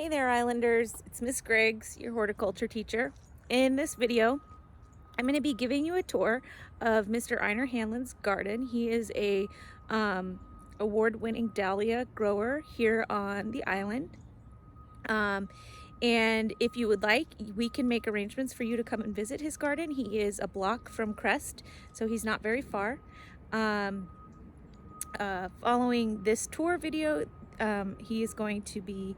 Hey there, Islanders. It's Miss Griggs, your horticulture teacher. In this video, I'm going to be giving you a tour of Mr. Einar Handeland's garden. He is a award-winning dahlia grower here on the island. And if you would like, we can make arrangements for you to come and visit his garden. He is a block from Crest, so he's not very far. Following this tour video, he is going to be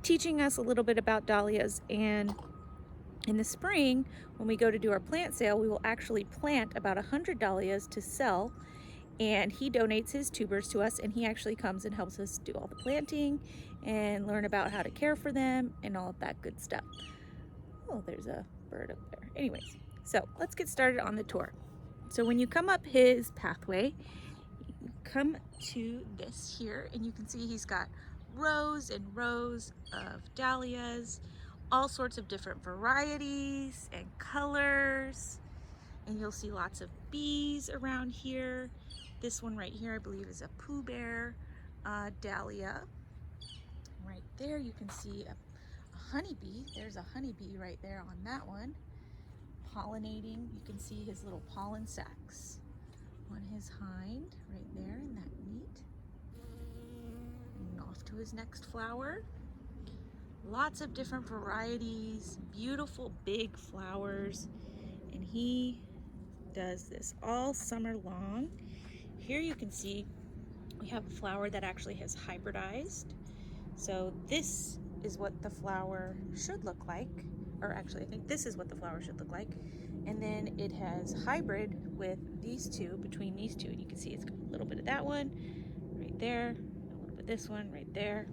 teaching us a little bit about dahlias, and in the spring when we go to do our plant sale, we will actually plant about 100 dahlias to sell, and he donates his tubers to us, and he actually comes and helps us do all the planting and learn about how to care for them and all of that good stuff. Oh, there's a bird up there. Anyways, so let's get started on the tour. So when you come up his pathway, you come to this here, and you can see he's got rows and rows of dahlias, all sorts of different varieties and colors, and you'll see lots of bees around here. This one right here I believe is a Pooh Bear dahlia. Right there you can see a honeybee. There's a honeybee right there on that one, pollinating. You can see his little pollen sacs on his hind right there. Isn't that neat? And off to his next flower. Lots of different varieties, beautiful big flowers, and he does this all summer long. Here you can see we have a flower that actually has hybridized. So this is what the flower should look like, or actually I think this is what the flower should look like. And then it has hybrid with these two, between these two, and you can see it's got a little bit of that one right there, a little bit of this one right there.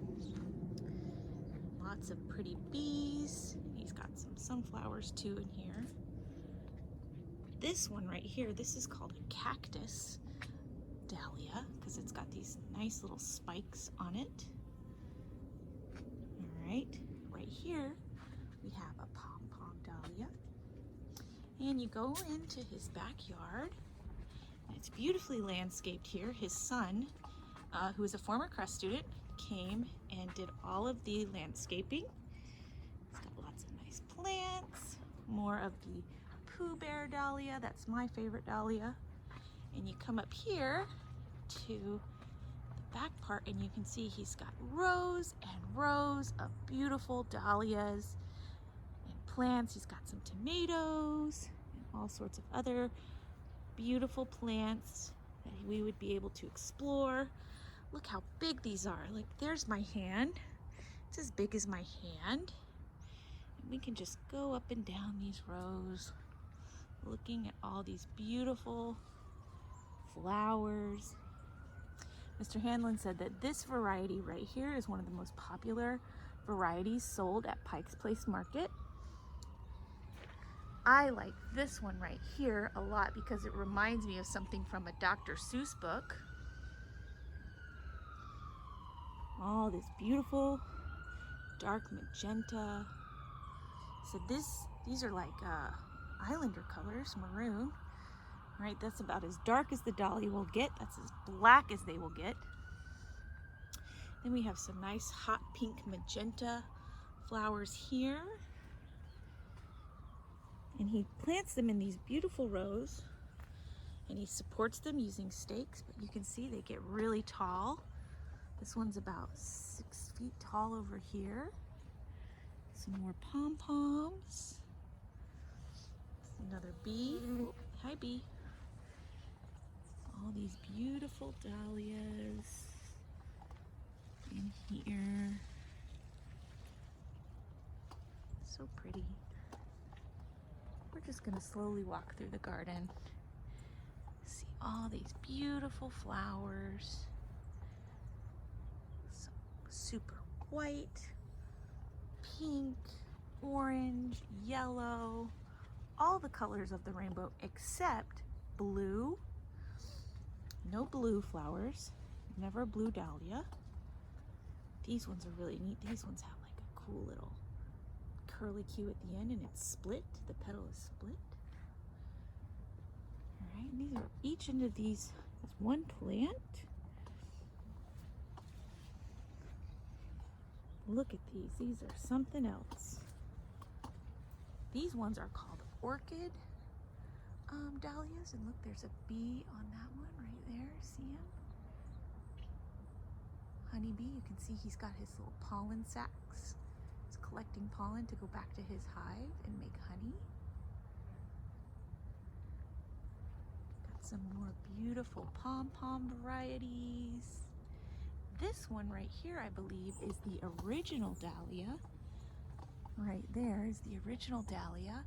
Lots of pretty bees. He's got some sunflowers too in here. This one right here, this is called a cactus dahlia because it's got these nice little spikes on it. All right here we have a pom-pom dahlia. And you go into his backyard, and it's beautifully landscaped here. His son, who is a former Crest student, came and did all of the landscaping. It's got lots of nice plants, more of the Pooh Bear dahlia. That's my favorite dahlia. And you come up here to the back part, and you can see he's got rows and rows of beautiful dahlias and plants. He's got some tomatoes and all sorts of other beautiful plants that we would be able to explore. Look how big these are. Like, there's my hand. It's as big as my hand. And we can just go up and down these rows, looking at all these beautiful flowers. Mr. Handeland said that this variety right here is one of the most popular varieties sold at Pike's Place Market. I like this one right here a lot because it reminds me of something from a Dr. Seuss book. All this beautiful dark magenta. So these are like Islander colors, maroon. Right, that's about as dark as the dahlia will get. That's as black as they will get. Then we have some nice hot pink magenta flowers here. And he plants them in these beautiful rows, and he supports them using stakes, but you can see they get really tall. This one's about 6 feet tall over here. Some more pom-poms. Another bee. Hi, bee. All these beautiful dahlias in here. So pretty. We're just gonna slowly walk through the garden. See all these beautiful flowers. So super white, pink, orange, yellow, all the colors of the rainbow except blue. No blue flowers, never a blue dahlia. These ones are really neat. These ones have like a cool little curly Q at the end, and it's split. The petal is split. All right, and these are each end of these is one plant. look at these. These are something else. These ones are called orchid dahlias. And look, there's a bee on that one right there. See him? Honeybee. You can see he's got his little pollen sacs. He's collecting pollen to go back to his hive and make honey. Got some more beautiful pom-pom varieties. This one right here, I believe, is the original dahlia. Right there is the original dahlia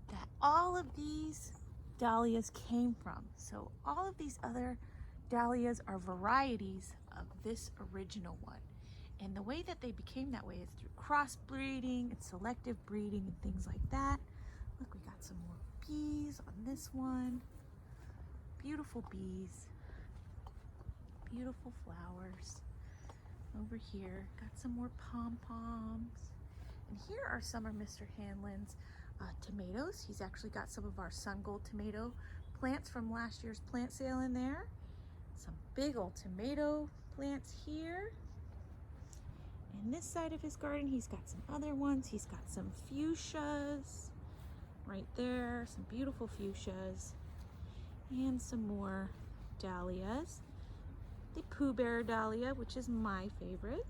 that all of these dahlias came from. So all of these other dahlias are varieties of this original one. And the way that they became that way is through crossbreeding and selective breeding and things like that. Look, we got some more bees on this one. Beautiful bees. Beautiful flowers. Over here, got some more pom-poms. And here are some of Mr. Handeland's tomatoes. He's actually got some of our sun gold tomato plants from last year's plant sale in there. Some big old tomato plants here. And this side of his garden, he's got some other ones. He's got some fuchsias right there, some beautiful fuchsias, and some more dahlias. The Pooh Bear dahlia, which is my favorite.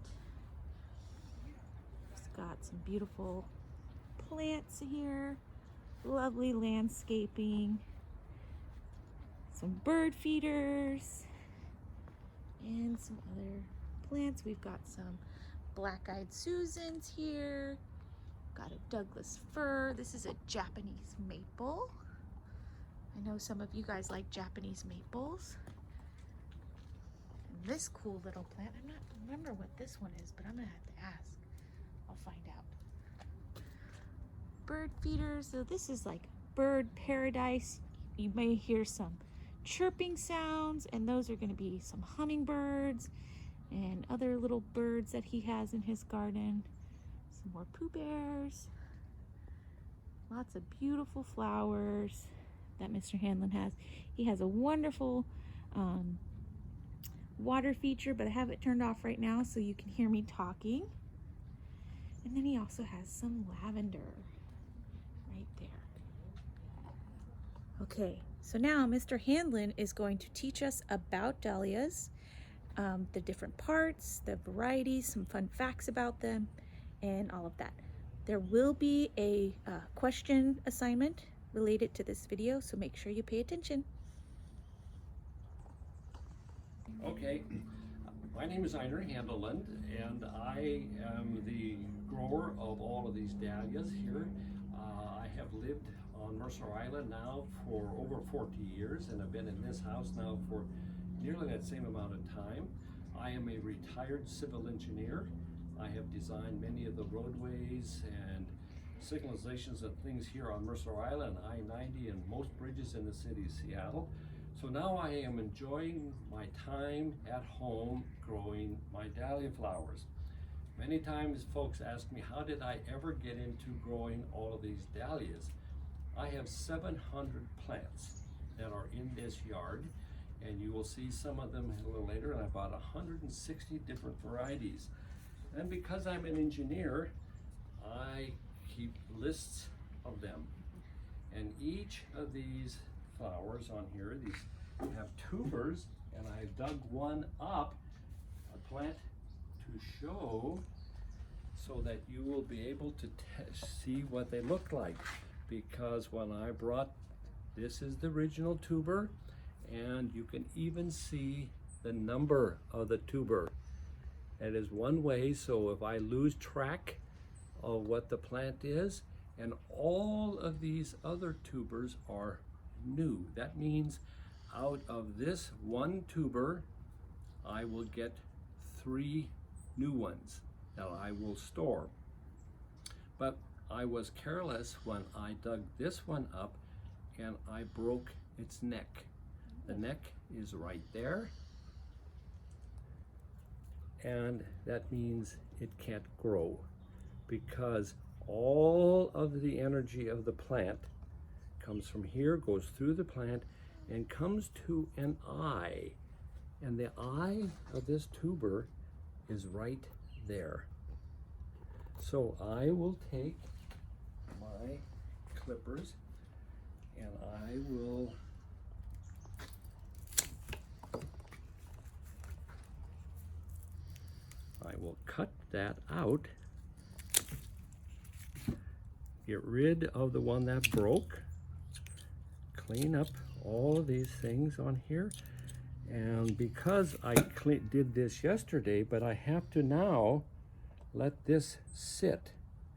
He's got some beautiful plants here, lovely landscaping, some bird feeders, and some other plants. We've got some black-eyed Susans here. Got a Douglas fir. This is a Japanese maple. I know some of you guys like Japanese maples. And this cool little plant, I'm not remember what this one is, but I'm gonna have to ask. I'll find out. Bird feeders. So this is like bird paradise. You may hear some chirping sounds, and those are going to be some hummingbirds and other little birds that he has in his garden. Some more Pooh Bears. Lots of beautiful flowers that Mr. Handeland has. He has a wonderful water feature, but I have it turned off right now so you can hear me talking. And then he also has some lavender right there. Okay, so now Mr. Handeland is going to teach us about dahlias, the different parts, the varieties, some fun facts about them, and all of that. There will be a question assignment related to this video, so make sure you pay attention. Okay, my name is Handeland, and I am the grower of all of these dahlias here. I have lived on Mercer Island now for over 40 years, and I've been in this house now for nearly that same amount of time. I am a retired civil engineer. I have designed many of the roadways and signalizations and things here on Mercer Island, I-90, and most bridges in the city of Seattle. So now I am enjoying my time at home growing my dahlia flowers. Many times folks ask me, how did I ever get into growing all of these dahlias? I have 700 plants that are in this yard, and you will see some of them a little later, and I bought 160 different varieties. And because I'm an engineer, I keep lists of them. And each of these flowers on here, these have tubers, and I dug one up, a plant, to show so that you will be able to see what they look like. Because when I brought, this is the original tuber, and you can even see the number of the tuber. That is one way, so if I lose track of what the plant is, and all of these other tubers are new. That means out of this one tuber, I will get 3 new ones that I will store. But I was careless when I dug this one up and I broke its neck. The neck is right there, and that means it can't grow because all of the energy of the plant comes from here, goes through the plant, and comes to an eye. And the eye of this tuber is right there. So I will take my clippers and I will cut that out, get rid of the one that broke, clean up all of these things on here. And because I did this yesterday, but I have to now let this sit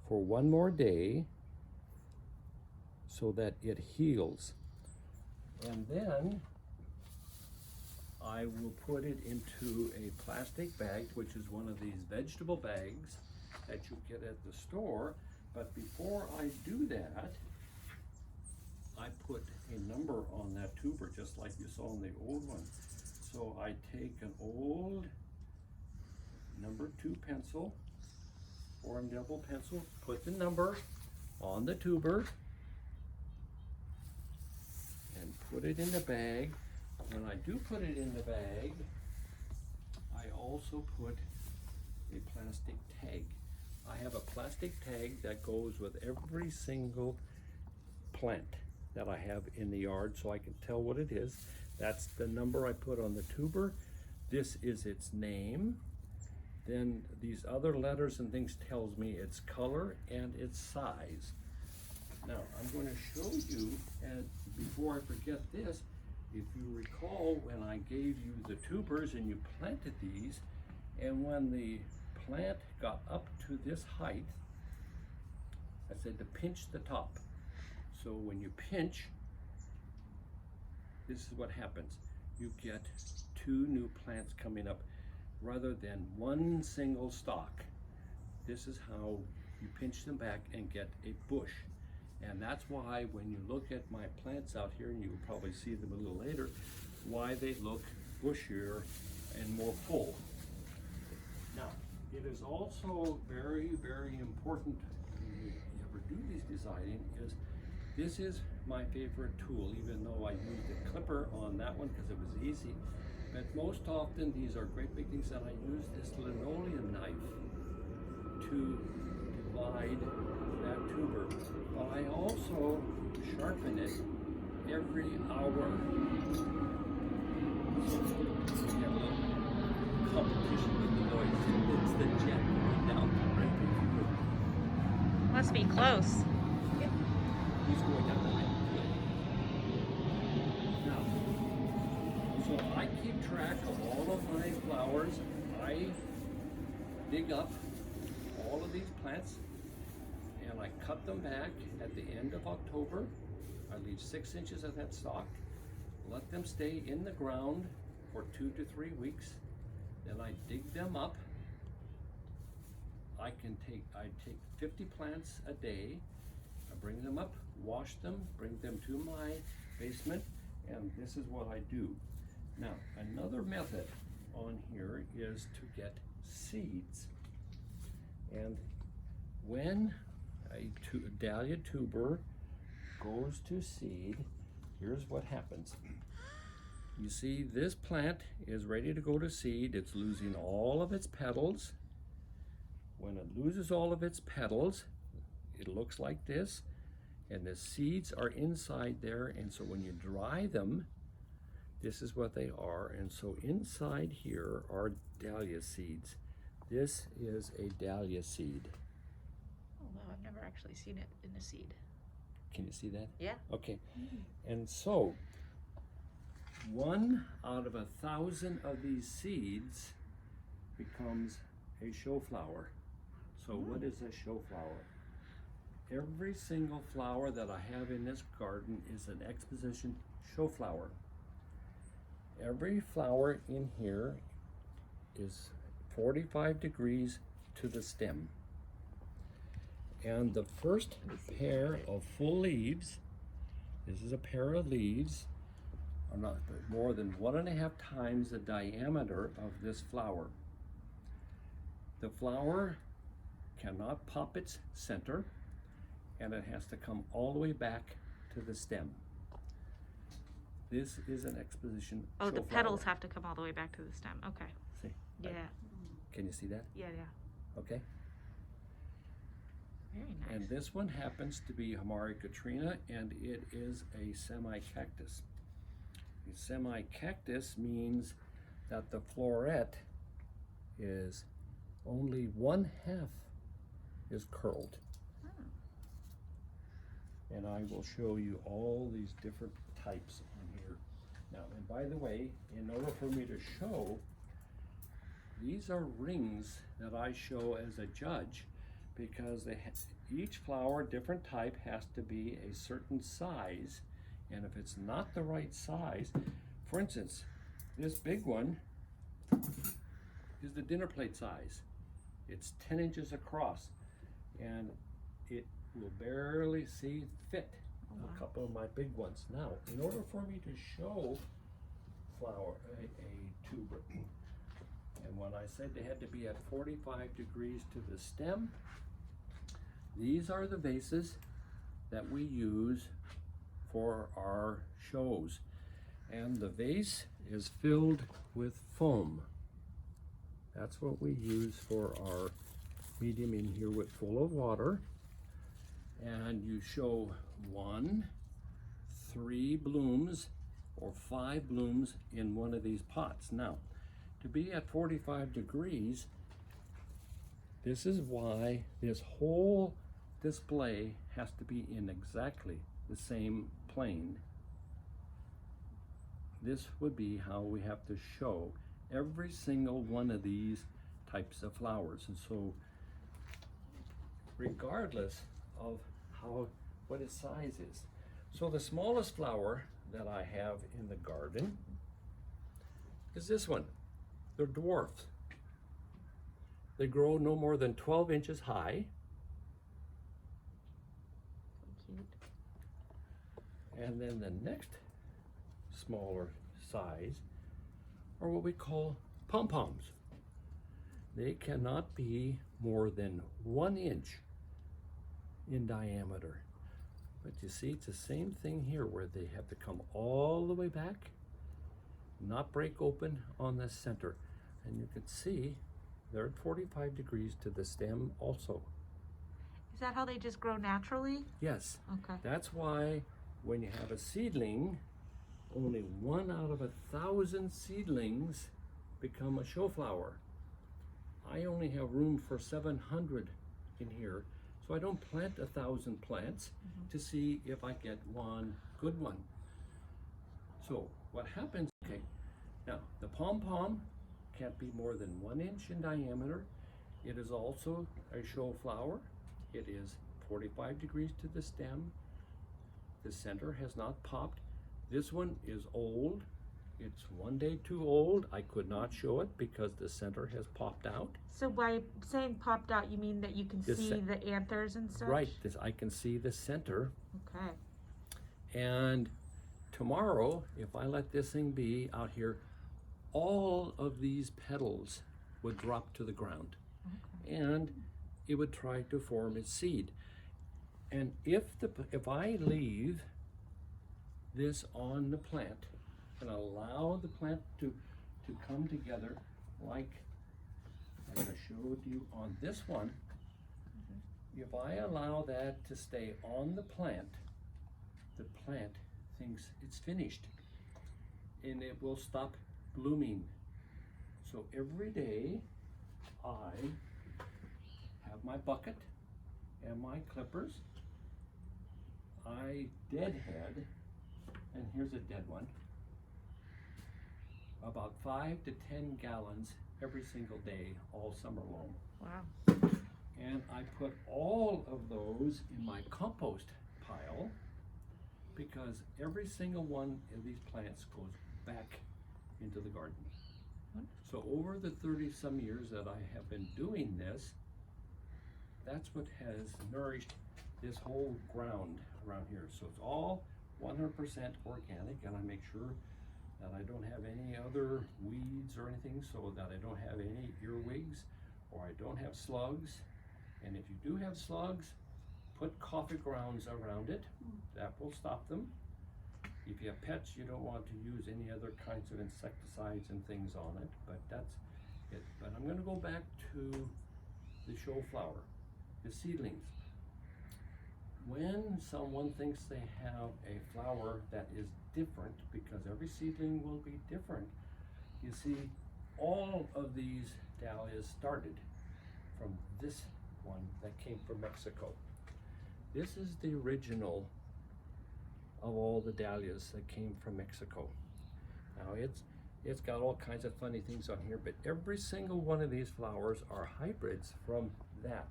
for one more day so that it heals. And then I will put it into a plastic bag, which is one of these vegetable bags that you get at the store. But before I do that, I put a number on that tuber, just like you saw in the old one. So I take an old number 2 pencil or a double pencil, put the number on the tuber, and put it in the bag. When I do put it in the bag, I also put a plastic tag. I have a plastic tag that goes with every single plant that I have in the yard, so I can tell what it is. That's the number I put on the tuber. This is its name. Then these other letters and things tells me its color and its size. Now I'm going to show you, and before I forget this, if you recall when I gave you the tubers and you planted these, and when the plant got up to this height, I said to pinch the top. So when you pinch, this is what happens. You get 2 new plants coming up rather than one single stalk. This is how you pinch them back and get a bush. And that's why when you look at my plants out here, and you'll probably see them a little later, why they look bushier and more full. Now, it is also very, very important when you ever do these designing is this is my favorite tool, even though I used a clipper on that one because it was easy. But most often these are great big things, and I use this linoleum knife to divide that tuber. But I also sharpen it every hour. So we have a little competition with the noise. It's the jet going down right. Must be close. He's going down the right. Now, so I keep track of all of my flowers. I dig up all of these plants and I cut them back at the end of October. I leave 6 inches of that stalk, let them stay in the ground for 2 to 3 weeks. Then I dig them up. I take 50 plants a day. I bring them up, wash them, bring them to my basement, and this is what I do. Now, another method on here is to get seeds. And when a dahlia tuber goes to seed, here's what happens. You see, this plant is ready to go to seed. It's losing all of its petals. When it loses all of its petals, it looks like this, and the seeds are inside there. And so when you dry them, this is what they are. And so inside here are dahlia seeds. This is a dahlia seed. Although I've never actually seen it in a seed. Can you see that? Yeah. Okay. And so 1 out of 1,000 of these seeds becomes a show flower. So what is a show flower? Every single flower that I have in this garden is an exposition show flower. Every flower in here is 45 degrees to the stem. And the first pair of full leaves, this is a pair of leaves, are not more than 1.5 times the diameter of this flower. The flower cannot pop its center, and it has to come all the way back to the stem. This is an exposition. Oh, the show petals flower. have to come all the way back to the stem. Okay. See? Yeah. Can you see that? Yeah, yeah. Okay. Very nice. And this one happens to be Hamari Katrina, and it is a semi-cactus. A semi-cactus means that the floret is only 1/2 is curled. Oh. And I will show you all these different types on here. Now, and by the way, in order for me to show, these are rings that I show as a judge because each flower, different type, has to be a certain size. And if it's not the right size, for instance, this big one is the dinner plate size. It's 10 inches across, and it will barely fit a couple of my big ones. Now, in order for me to show a tuber, and when I said they had to be at 45 degrees to the stem, these are the vases that we use for our shows. And the vase is filled with foam. That's what we use for our medium in here full of water. And you show 1, 3 blooms or 5 blooms in one of these pots. Now, to be at 45 degrees, this is why this whole display has to be in exactly the same plane. This would be how we have to show every single one of these types of flowers. And so, regardless of what its size is. So the smallest flower that I have in the garden is this one. They're dwarfs. They grow no more than 12 inches high. So cute. And then the next smaller size are what we call pom-poms. They cannot be more than 1 inch in diameter. But you see, it's the same thing here where they have to come all the way back, not break open on the center. And you can see they're at 45 degrees to the stem also. Is that how they just grow naturally? Yes. Okay. That's why when you have a seedling, only 1 out of 1,000 seedlings become a show flower. I only have room for 700 in here, so I don't plant 1,000 plants to see if I get one good one. So what happens, okay, now the pom-pom can't be more than 1 inch in diameter. It is also a show flower. It is 45 degrees to the stem. The center has not popped. This one is old. It's 1 day too old. I could not show it because the center has popped out. So by saying popped out, you mean that you can see the anthers and such? Right, I can see the center. Okay. And tomorrow, if I let this thing be out here, all of these petals would drop to the ground. Okay. And it would try to form its seed. And if I leave this on the plant and allow the plant to come together like I'm going to show you on this one, if I allow that to stay on the plant thinks it's finished and it will stop blooming. So every day I have my bucket and my clippers. I deadhead, and here's a dead one, about 5 to 10 gallons every single day, all summer long. Wow. And I put all of those in my compost pile because every single one of these plants goes back into the garden. So over the 30 some years that I have been doing this, that's what has nourished this whole ground around here. So it's all 100% organic, and I make sure that I don't have any other weeds or anything, so that I don't have any earwigs or I don't have slugs. And if you do have slugs, put coffee grounds around it. That will stop them. If you have pets, you don't want to use any other kinds of insecticides and things on it, but that's it. But I'm going to go back to the show flower, the seedlings. when someone thinks they have a flower that is different, because every seedling will be different, you see, all of these dahlias started from this one that came from Mexico. This is the original of all the dahlias that came from Mexico. Now it's got all kinds of funny things on here, but every single one of these flowers are hybrids from that.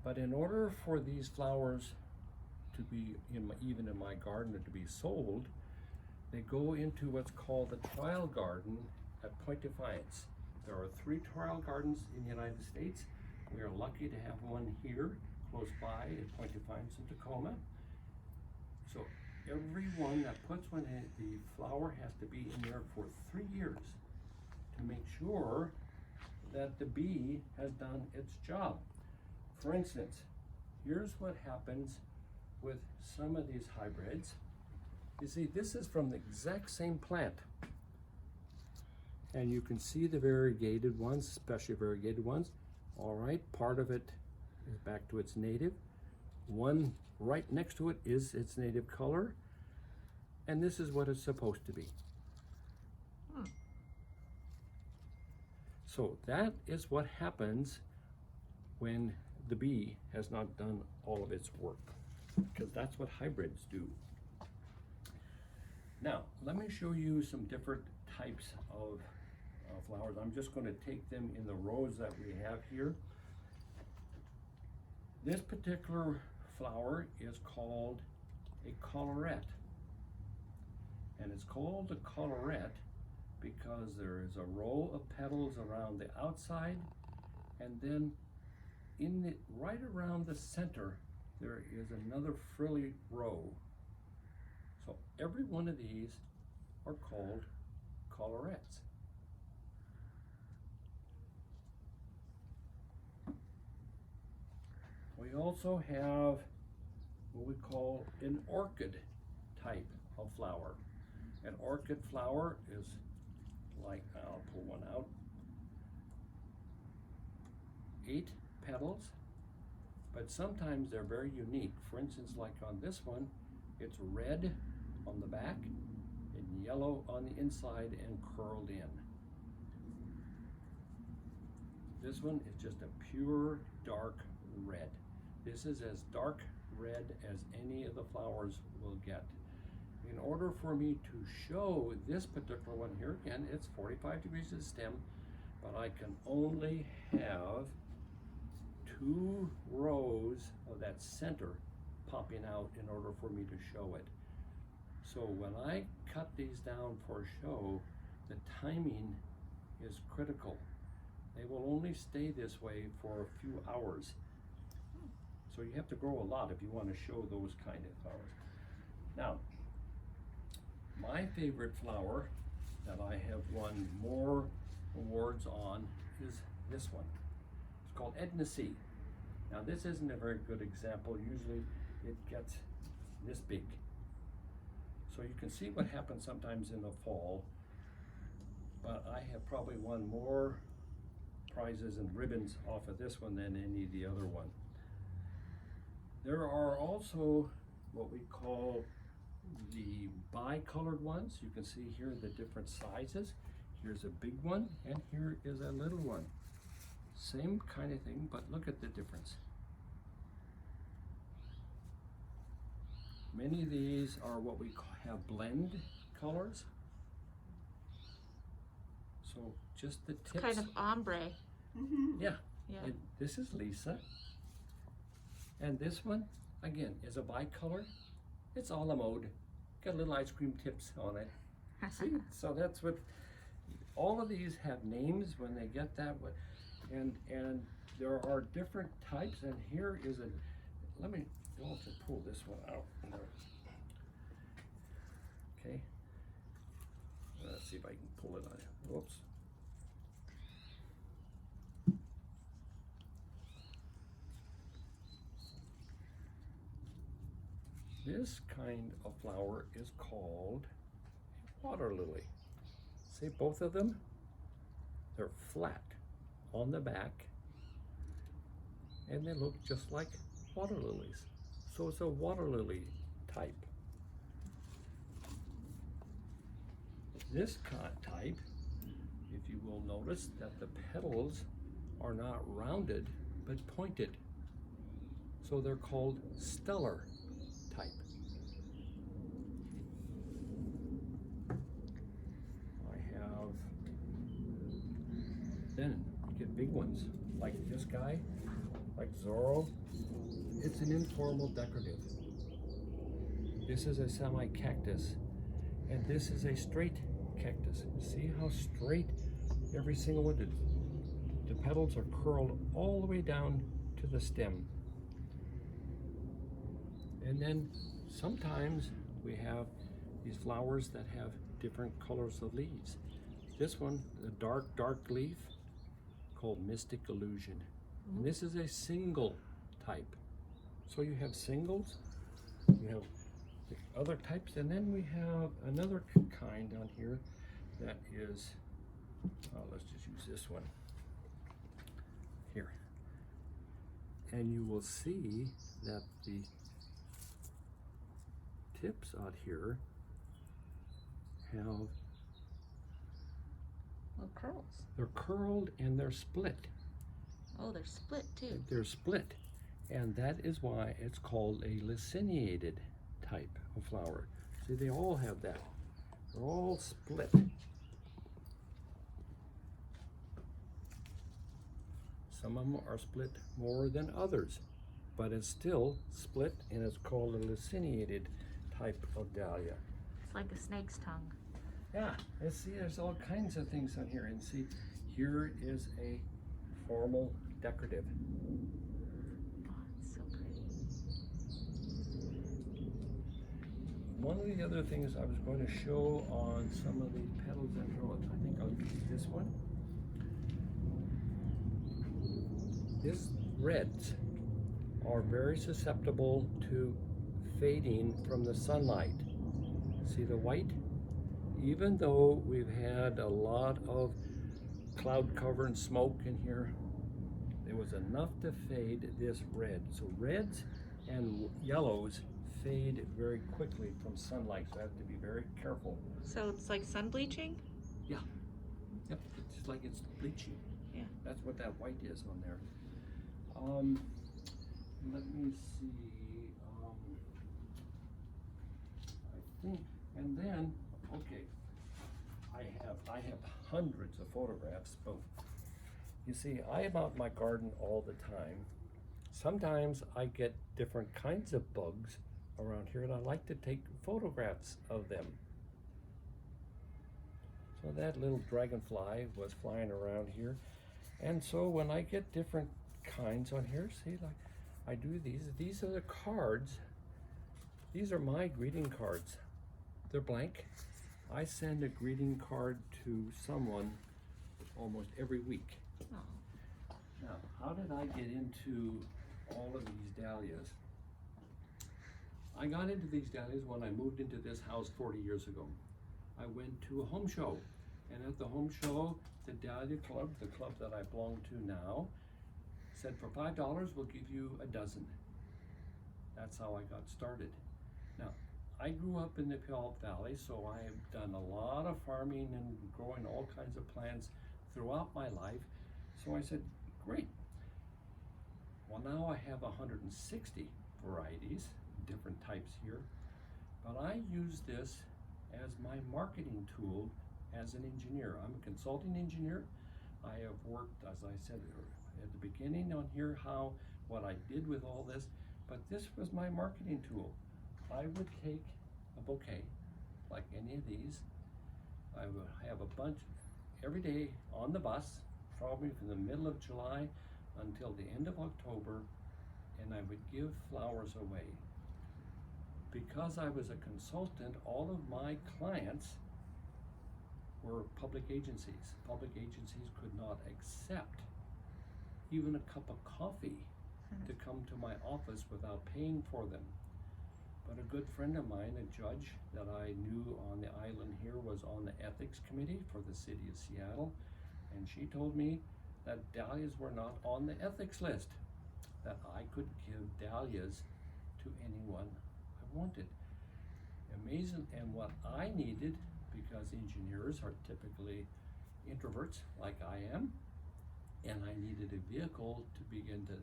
But in order for these flowers to be even in my garden or to be sold, they go into what's called the trial garden at Point Defiance. There are 3 trial gardens in the United States. We are lucky to have one here close by at Point Defiance in Tacoma. So everyone that puts one in, the flower has to be in there for 3 years to make sure that the bee has done its job. For instance, here's what happens with some of these hybrids. You see, this is from the exact same plant. And you can see the variegated ones, especially variegated ones. All right, part of it is back to its native. One right next to it is its native color. And this is what it's supposed to be. So that is what happens when the bee has not done all of its work, because that's what hybrids do. Now, let me show you some different types of flowers. I'm just going to take them in the rows that we have here. This particular flower is called a collarette. And it's called a collarette because there is a row of petals around the outside, and then right around the center there is another frilly row. So every one of these are called collarettes. We also have what we call an orchid type of flower. An orchid flower is like, I'll pull one out, 8 petals, but sometimes they're very unique. For instance, like on this one, it's red on the back and yellow on the inside and curled in. This one is just a pure dark red. This is as dark red as any of the flowers will get. In order for me to show this particular one here, again, it's 45 degrees of stem, but I can only have 2 rows of that center popping out in order for me to show it. So when I cut these down for show, the timing is critical. They will only stay this way for a few hours. So you have to grow a lot if you want to show those kind of flowers. Now, my favorite flower that I have won more awards on is this one. It's called Edna C. Now this isn't a very good example. Usually it gets this big. So you can see what happens sometimes in the fall, but I have probably won more prizes and ribbons off of this one than any of the other one. There are also what we call the bi-colored ones. You can see here the different sizes. Here's a big one and here is a little one. Same kind of thing, but look at the difference. Many of these are what we have blend colors. So just the tips. Kind of ombre. Yeah. Yeah. And this is Lisa. And this one, again, is a bicolor. It's a la mode. Got little ice cream tips on it. See? So that's what, all of these have names when they get that way. And there are different types, and here is a, let me also pull this one out. Okay. Let's see if I can pull it on. Whoops. This kind of flower is called water lily. See both of them? They're flat on the back and they look just like water lilies. So it's a water lily type. This type, if you will notice that the petals are not rounded but pointed. So they're called stellar type. I have, then you get big ones like this guy, like Zorro. It's an informal decorative. This is a semi-cactus, and this is a straight cactus. See how straight every single one is? The petals are curled all the way down to the stem. And then sometimes we have these flowers that have different colors of leaves. This one, the dark leaf, called Mystic Illusion. And this is a single type. So you have singles, you have the other types, and then we have another kind on here that is, let's just use this one here. And you will see that the tips out here have, Well, curls. they're curled and they're split. Oh, they're split too. They're split, and that is why it's called a laciniated type of flower. See, they all have that. They're all split. Some of them are split more than others, but it's still split, and it's called a laciniated type of dahlia. It's like a snake's tongue. Yeah, and see, there's all kinds of things on here. And see, here is a formal decorative. Oh, it's so pretty. One of the other things I was going to show on some of the petals and I think I'll use this one. These reds are very susceptible to fading from the sunlight. See the white? Even though we've had a lot of cloud cover and smoke in here, there was enough to fade this red. So reds and yellows fade very quickly from sunlight, so I have to be very careful. So it's like sun bleaching? Yeah. Yep, it's like it's bleaching. Yeah. That's what that white is on there. Let me see. I think, and then, okay, I have hundreds of photographs, but you see, I am out in my garden all the time. Sometimes I get different kinds of bugs around here, and I like to take photographs of them. So that little dragonfly was flying around here. And so when I get different kinds on here, see, like I do these are the cards. These are my greeting cards. They're blank. I send a greeting card to someone almost every week. Oh. Now, how did I get into all of these dahlias? I got into these dahlias when I moved into this house 40 years ago. I went to a home show, and at the home show, the Dahlia Club, the club that I belong to now, said for $5 we'll give you a dozen. That's how I got started. Now, I grew up in the Puyallup Valley, so I have done a lot of farming and growing all kinds of plants throughout my life. So I said, great. Well, now I have 160 varieties, different types here, but I use this as my marketing tool as an engineer. I'm a consulting engineer. I have worked, as I said at the beginning on here, what I did with all this, but this was my marketing tool. I would take a bouquet, like any of these. I would have a bunch every day on the bus, probably from the middle of July until the end of October, and I would give flowers away. Because I was a consultant, all of my clients were public agencies. Public agencies could not accept even a cup of coffee to come to my office without paying for them. But a good friend of mine, a judge that I knew on the island here, was on the ethics committee for the city of Seattle, and she told me that dahlias were not on the ethics list, that I could give dahlias to to anyone I wanted. Amazing. And what I needed, because engineers are typically introverts like I am, and I needed a vehicle to begin to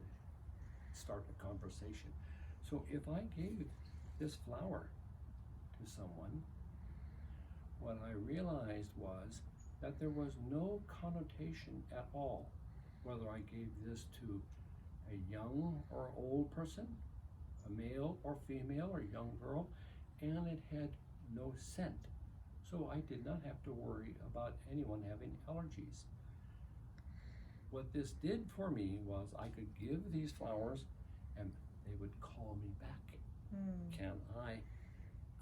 start a conversation. So if I gave this flower to someone, what I realized was that there was no connotation at all, whether I gave this to a young or old person, a male or female or young girl, and it had no scent. So I did not have to worry about anyone having allergies. What this did for me was I could give these flowers and they would call me back.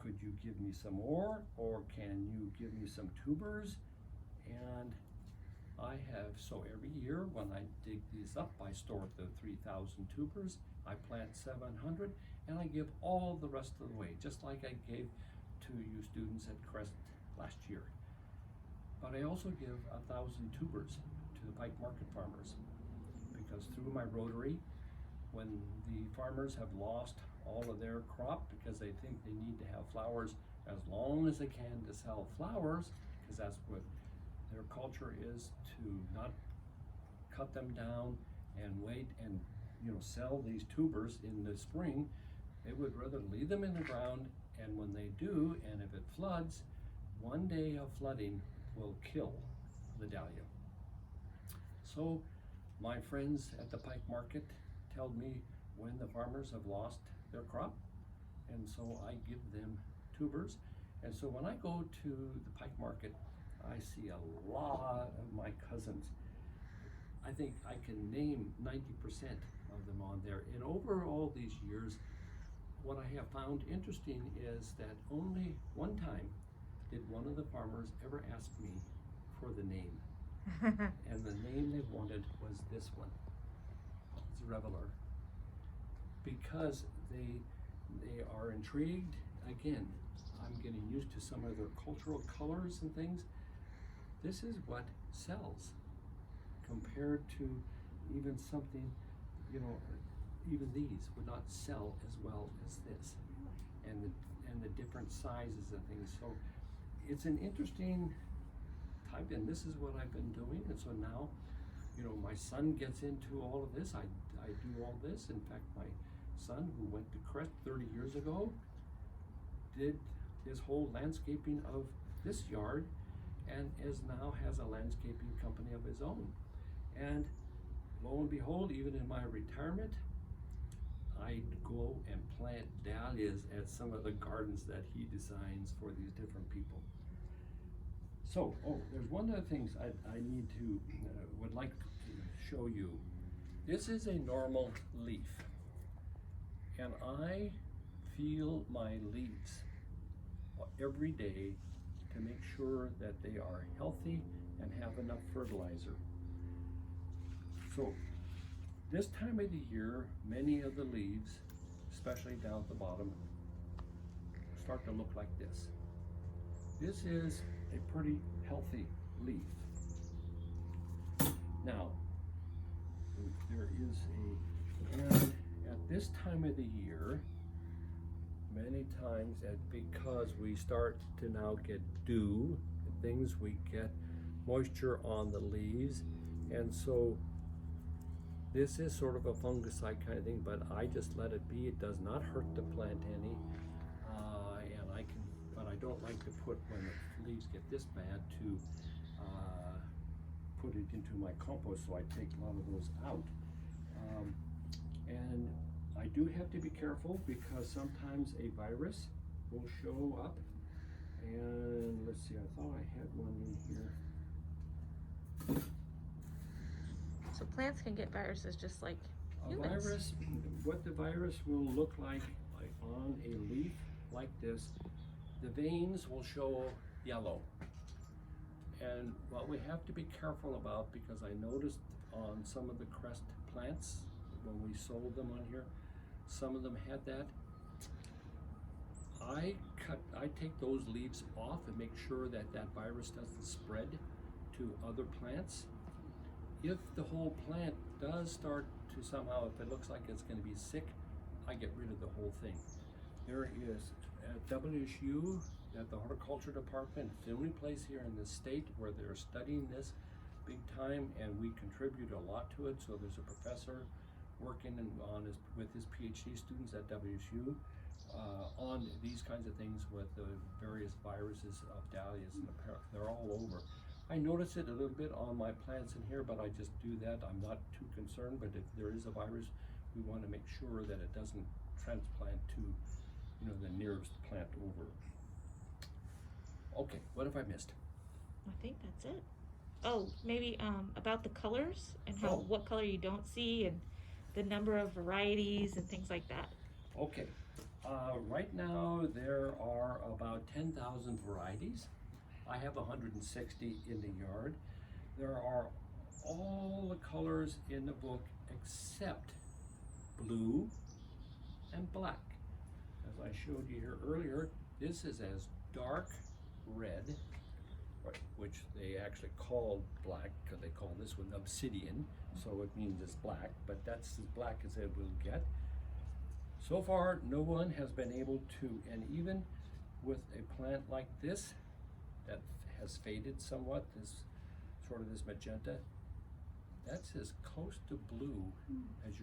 Could you give me some more, or can you give me some tubers? And I have, so every year when I dig these up, I store the 3,000 tubers, I plant 700, and I give all the rest of the way, just like I gave to you students at Crest last year. But I also give 1,000 tubers to the Pike Market farmers, because through my Rotary, when the farmers have lost all of their crop because they think they need to have flowers as long as they can to sell flowers, because that's what their culture is, to not cut them down and wait and sell these tubers in the spring. They would rather leave them in the ground, and when they do, and if it floods, one day of flooding will kill the dahlia. So my friends at the Pike Market tell me when the farmers have lost their crop, and so I give them tubers. And so when I go to the Pike Market, I see a lot of my cousins. I think I can name 90% of them on there. And over all these years, what I have found interesting is that only one time did one of the farmers ever ask me for the name. And the name they wanted was this one. It's Reveler. Because they are intrigued. Again, I'm getting used to some of their cultural colors and things. This is what sells compared to even something, even these would not sell as well as this, and the different sizes and things. So it's an interesting type, and this is what I've been doing. And so now, my son gets into all of this. I do all this. In fact, my son, who went to Crest 30 years ago, did his whole landscaping of this yard, and now has a landscaping company of his own. And lo and behold, even in my retirement, I go and plant dahlias at some of the gardens that he designs for these different people. So, there's one of the things I need to, would like to show you. This is a normal leaf, and I feel my leaves every day to make sure that they are healthy and have enough fertilizer. So this time of the year, many of the leaves, especially down at the bottom, start to look like this. This is a pretty healthy leaf. Now, there is and at this time of the year, many times, because we start to now get dew and things, we get moisture on the leaves, and so this is sort of a fungicide kind of thing, but I just let it be. It does not hurt the plant any, but I don't like to put, when the leaves get this bad, to put it into my compost, so I take a lot of those out. And I do have to be careful, because sometimes a virus will show up. And let's see, I thought I had one in here. So plants can get viruses just like humans. Virus, what the virus will look like on a leaf like this, the veins will show yellow. And what we have to be careful about, because I noticed on some of the Crest plants, when we sold them on here, some of them had that. I take those leaves off and make sure that that virus doesn't spread to other plants. If the whole plant does start to somehow, if it looks like it's going to be sick, I get rid of the whole thing. There is at WSU, at the horticulture department, it's the only place here in the state where they're studying this big time, and we contribute a lot to it. So there's a professor working with his PhD students at WSU on these kinds of things with the various viruses of dahlias, and they're all over. I notice it a little bit on my plants in here, but I just do that. I'm not too concerned, but if there is a virus, we want to make sure that it doesn't transplant to, the nearest plant over. Okay, what have I missed? I think that's it. Oh, maybe about the colors and how what color you don't see and the number of varieties and things like that. Okay, right now there are about 10,000 varieties. I have 160 in the yard. There are all the colors in the book except blue and black. As I showed you here earlier, this is as dark red, which they actually call black because they call this one obsidian, so it means it's black, but that's as black as it will get. So far, no one has been able to, and even with a plant like this that has faded somewhat, this this magenta, that's as close to blue as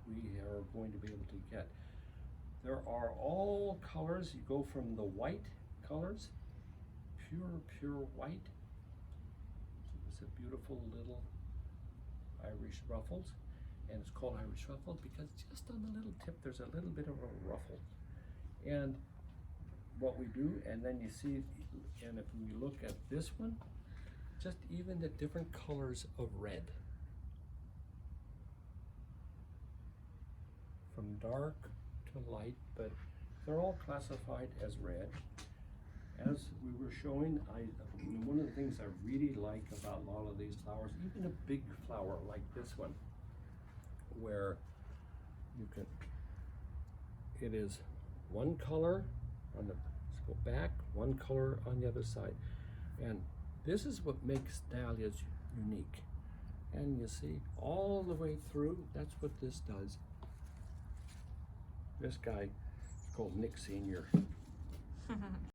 we are going to be able to get. There are all colors. You go from the white colors, pure white. It's a beautiful little Irish ruffles, and it's called Irish ruffle because just on the little tip there's a little bit of a ruffle. And what we do, and then you see, and if we look at this one, just even the different colors of red, from dark to light, but they're all classified as red. As we were showing, one of the things I really like about a lot of these flowers, even a big flower like this one, where you can, it is one color on the, let's go back, one color on the other side. And this is what makes dahlias unique. And you see all the way through, that's what this does. This guy is called Nick Sr.